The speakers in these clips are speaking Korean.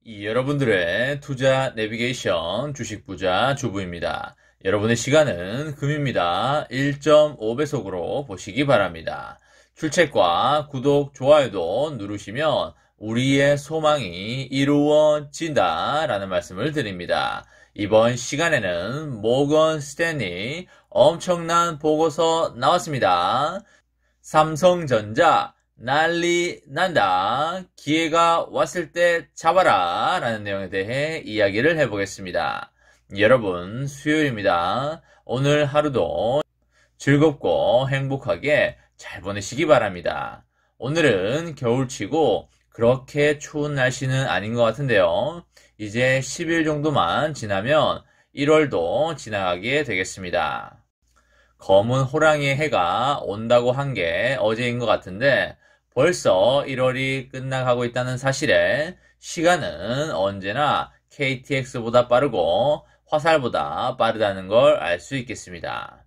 여러분들의 투자 내비게이션 주식부자 주부입니다. 여러분의 시간은 금입니다. 1.5배속으로 보시기 바랍니다. 출첵과 구독, 좋아요도 누르시면 우리의 소망이 이루어진다 라는 말씀을 드립니다. 이번 시간에는 모건 스탠리 엄청난 보고서 나왔습니다. 삼성전자 난리 난다. 기회가 왔을 때 잡아라. 라는 내용에 대해 이야기를 해보겠습니다. 여러분, 수요일입니다. 오늘 하루도 즐겁고 행복하게 잘 보내시기 바랍니다. 오늘은 겨울치고 그렇게 추운 날씨는 아닌 것 같은데요. 이제 10일 정도만 지나면 1월도 지나가게 되겠습니다. 검은 호랑이의 해가 온다고 한 게 어제인 것 같은데 벌써 1월이 끝나가고 있다는 사실에 시간은 언제나 KTX보다 빠르고 화살보다 빠르다는 걸 알 수 있겠습니다.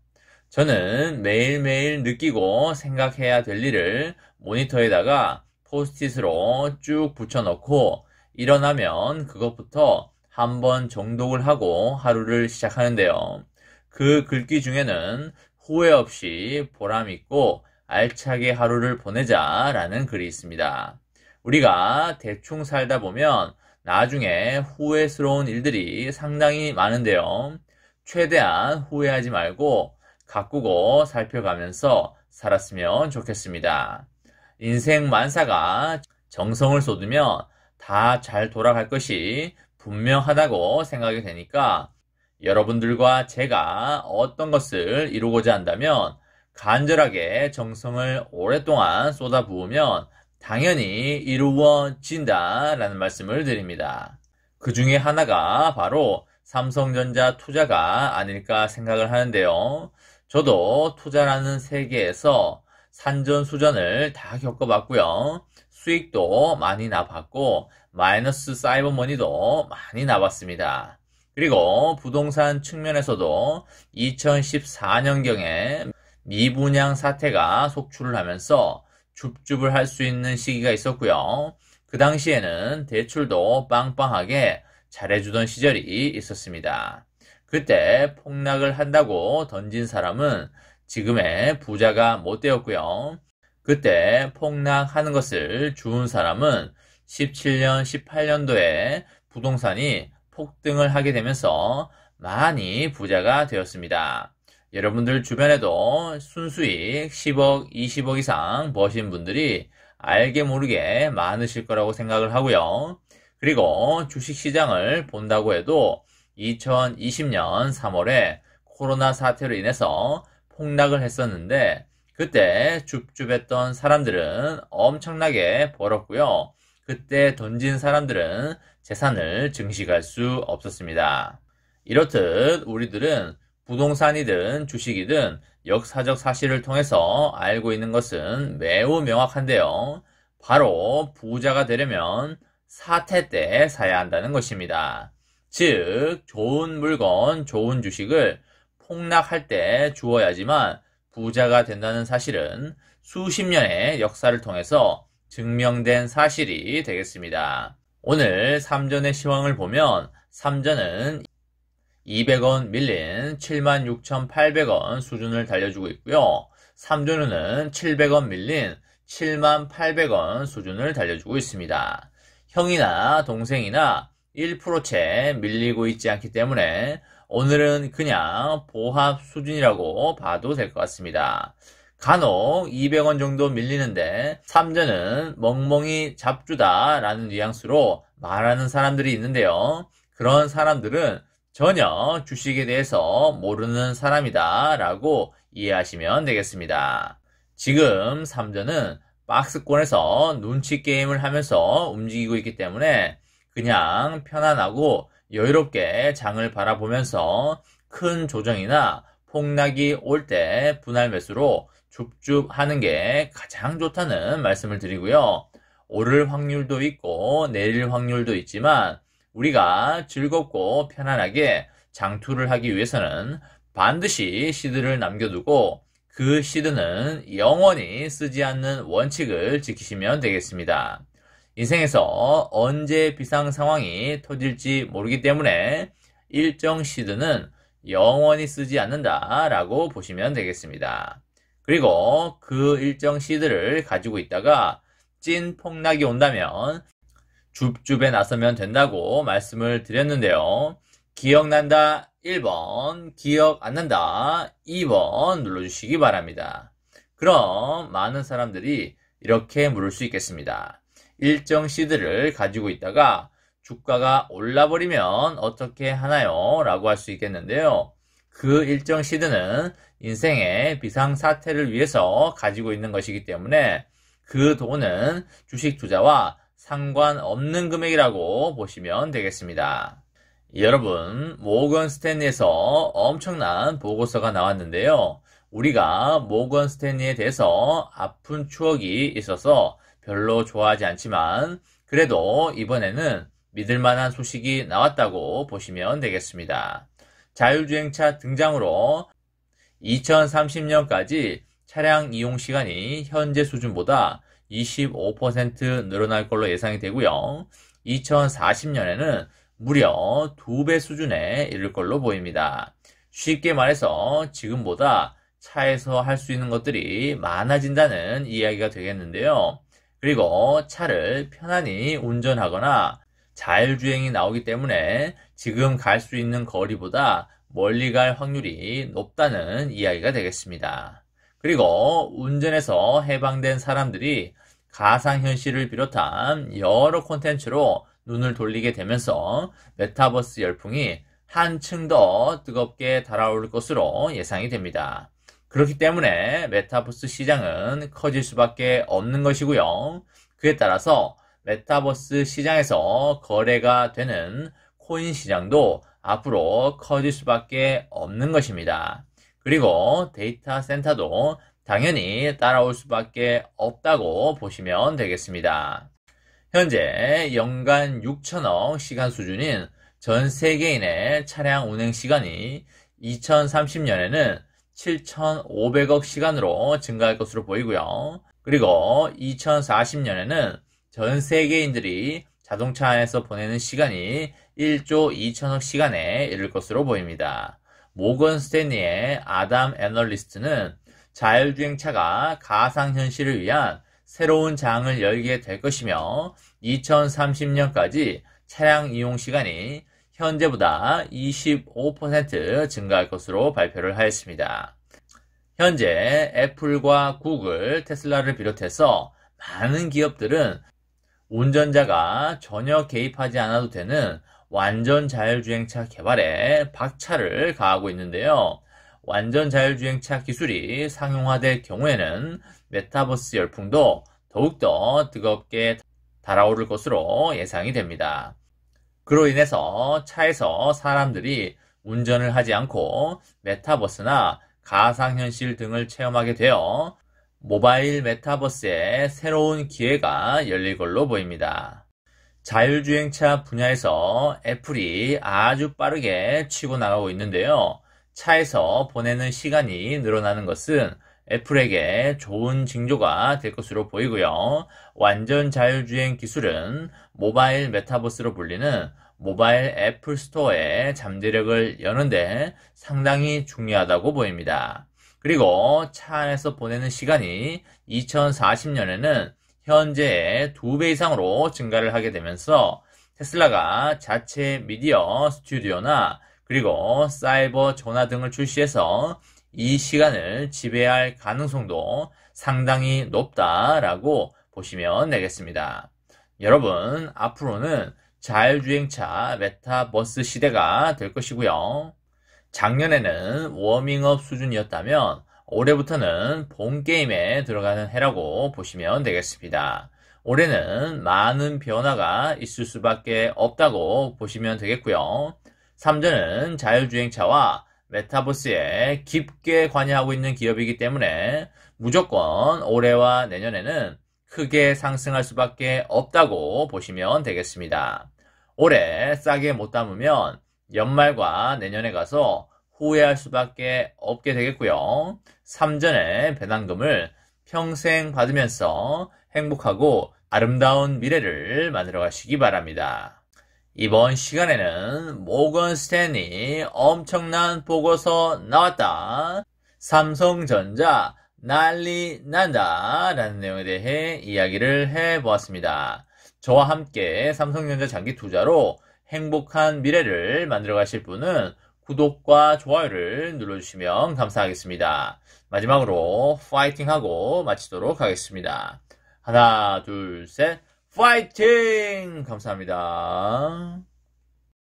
저는 매일매일 느끼고 생각해야 될 일을 모니터에다가 포스트잇으로 쭉 붙여놓고 일어나면 그것부터 한 번 정독을 하고 하루를 시작하는데요. 그 글귀 중에는 후회 없이 보람있고 알차게 하루를 보내자라는 글이 있습니다. 우리가 대충 살다 보면 나중에 후회스러운 일들이 상당히 많은데요. 최대한 후회하지 말고 가꾸고 살펴가면서 살았으면 좋겠습니다. 인생 만사가 정성을 쏟으면 다 잘 돌아갈 것이 분명하다고 생각이 되니까 여러분들과 제가 어떤 것을 이루고자 한다면 간절하게 정성을 오랫동안 쏟아부으면 당연히 이루어진다라는 말씀을 드립니다. 그 중에 하나가 바로 삼성전자 투자가 아닐까 생각을 하는데요. 저도 투자라는 세계에서 산전수전을 다 겪어봤고요. 수익도 많이 나봤고 마이너스 사이버머니도 많이 나봤습니다. 그리고 부동산 측면에서도 2014년경에 미분양 사태가 속출을 하면서 줍줍을 할 수 있는 시기가 있었고요. 그 당시에는 대출도 빵빵하게 잘해주던 시절이 있었습니다. 그때 폭락을 한다고 던진 사람은 지금의 부자가 못 되었고요. 그때 폭락하는 것을 주운 사람은 17년, 18년도에 부동산이 폭등을 하게 되면서 많이 부자가 되었습니다. 여러분들 주변에도 순수익 10억, 20억 이상 버신 분들이 알게 모르게 많으실 거라고 생각을 하고요. 그리고 주식시장을 본다고 해도 2020년 3월에 코로나 사태로 인해서 폭락을 했었는데 그때 줍줍했던 사람들은 엄청나게 벌었고요. 그때 던진 사람들은 재산을 증식할 수 없었습니다. 이렇듯 우리들은 부동산이든 주식이든 역사적 사실을 통해서 알고 있는 것은 매우 명확한데요. 바로 부자가 되려면 사태 때 사야 한다는 것입니다. 즉, 좋은 물건, 좋은 주식을 폭락할 때 주어야지만 부자가 된다는 사실은 수십 년의 역사를 통해서 증명된 사실이 되겠습니다. 오늘 삼전의 시황을 보면 삼전은 200원 밀린 76,800원 수준을 달려주고 있고요. 삼전은 700원 밀린 78,000원 수준을 달려주고 있습니다. 형이나 동생이나 1%채 밀리고 있지 않기 때문에 오늘은 그냥 보합 수준이라고 봐도 될 것 같습니다. 간혹 200원 정도 밀리는데 삼전은 멍멍이 잡주다라는 뉘앙스로 말하는 사람들이 있는데요. 그런 사람들은 전혀 주식에 대해서 모르는 사람이다 라고 이해하시면 되겠습니다. 지금 삼전은 박스권에서 눈치 게임을 하면서 움직이고 있기 때문에 그냥 편안하고 여유롭게 장을 바라보면서 큰 조정이나 폭락이 올 때 분할 매수로 줍줍 하는 게 가장 좋다는 말씀을 드리고요. 오를 확률도 있고 내릴 확률도 있지만 우리가 즐겁고 편안하게 장투를 하기 위해서는 반드시 시드를 남겨두고 그 시드는 영원히 쓰지 않는 원칙을 지키시면 되겠습니다. 인생에서 언제 비상 상황이 터질지 모르기 때문에 일정 시드는 영원히 쓰지 않는다라고 보시면 되겠습니다. 그리고 그 일정 시드를 가지고 있다가 찐 폭락이 온다면 줍줍에 나서면 된다고 말씀을 드렸는데요. 기억난다 1번, 기억 안 난다 2번 눌러주시기 바랍니다. 그럼 많은 사람들이 이렇게 물을 수 있겠습니다. 일정 시드를 가지고 있다가 주가가 올라버리면 어떻게 하나요? 라고 할 수 있겠는데요. 그 일정 시드는 인생의 비상사태를 위해서 가지고 있는 것이기 때문에 그 돈은 주식 투자와 상관없는 금액이라고 보시면 되겠습니다. 여러분, 모건 스탠리에서 엄청난 보고서가 나왔는데요. 우리가 모건 스탠리에 대해서 아픈 추억이 있어서 별로 좋아하지 않지만 그래도 이번에는 믿을만한 소식이 나왔다고 보시면 되겠습니다. 자율주행차 등장으로 2030년까지 차량 이용 시간이 현재 수준보다 25% 늘어날 걸로 예상이 되고요. 2040년에는 무려 2배 수준에 이를 걸로 보입니다. 쉽게 말해서 지금보다 차에서 할 수 있는 것들이 많아진다는 이야기가 되겠는데요. 그리고 차를 편안히 운전하거나 자율주행이 나오기 때문에 지금 갈 수 있는 거리보다 멀리 갈 확률이 높다는 이야기가 되겠습니다. 그리고 운전에서 해방된 사람들이 가상현실을 비롯한 여러 콘텐츠로 눈을 돌리게 되면서 메타버스 열풍이 한층 더 뜨겁게 달아오를 것으로 예상이 됩니다. 그렇기 때문에 메타버스 시장은 커질 수밖에 없는 것이고요. 그에 따라서 메타버스 시장에서 거래가 되는 코인 시장도 앞으로 커질 수밖에 없는 것입니다. 그리고 데이터 센터도 당연히 따라올 수밖에 없다고 보시면 되겠습니다. 현재 연간 6천억 시간 수준인 전 세계인의 차량 운행 시간이 2030년에는 7,500억 시간으로 증가할 것으로 보이고요. 그리고 2040년에는 전 세계인들이 자동차 안에서 보내는 시간이 1조 2천억 시간에 이를 것으로 보입니다. 모건 스탠리의 아담 애널리스트는 자율주행차가 가상현실을 위한 새로운 장을 열게 될 것이며 2030년까지 차량 이용 시간이 현재보다 25% 증가할 것으로 발표를 하였습니다. 현재 애플과 구글, 테슬라를 비롯해서 많은 기업들은 운전자가 전혀 개입하지 않아도 되는 완전 자율주행차 개발에 박차를 가하고 있는데요. 완전 자율주행차 기술이 상용화될 경우에는 메타버스 열풍도 더욱더 뜨겁게 달아오를 것으로 예상이 됩니다. 그로 인해서 차에서 사람들이 운전을 하지 않고 메타버스나 가상현실 등을 체험하게 되어 모바일 메타버스의 새로운 기회가 열릴 걸로 보입니다. 자율주행차 분야에서 애플이 아주 빠르게 치고 나가고 있는데요. 차에서 보내는 시간이 늘어나는 것은 애플에게 좋은 징조가 될 것으로 보이고요. 완전 자율주행 기술은 모바일 메타버스로 불리는 모바일 애플 스토어의 잠재력을 여는데 상당히 중요하다고 보입니다. 그리고 차 안에서 보내는 시간이 2040년에는 현재의 2배 이상으로 증가를 하게 되면서 테슬라가 자체 미디어 스튜디오나 그리고 사이버 전화 등을 출시해서 이 시간을 지배할 가능성도 상당히 높다라고 보시면 되겠습니다. 여러분, 앞으로는 자율주행차 메타버스 시대가 될 것이고요. 작년에는 워밍업 수준이었다면 올해부터는 본 게임에 들어가는 해라고 보시면 되겠습니다. 올해는 많은 변화가 있을 수밖에 없다고 보시면 되겠고요. 삼전은 자율주행차와 메타버스에 깊게 관여하고 있는 기업이기 때문에 무조건 올해와 내년에는 크게 상승할 수밖에 없다고 보시면 되겠습니다. 올해 싸게 못 담으면 연말과 내년에 가서 후회할 수밖에 없게 되겠고요. 삼전의 배당금을 평생 받으면서 행복하고 아름다운 미래를 만들어 가시기 바랍니다. 이번 시간에는 모건 스탠리 엄청난 보고서 나왔다. 삼성전자 난리 난다 라는 내용에 대해 이야기를 해보았습니다. 저와 함께 삼성전자 장기 투자로 행복한 미래를 만들어 가실 분은 구독과 좋아요를 눌러주시면 감사하겠습니다. 마지막으로 파이팅하고 마치도록 하겠습니다. 하나, 둘, 셋, 파이팅! 감사합니다.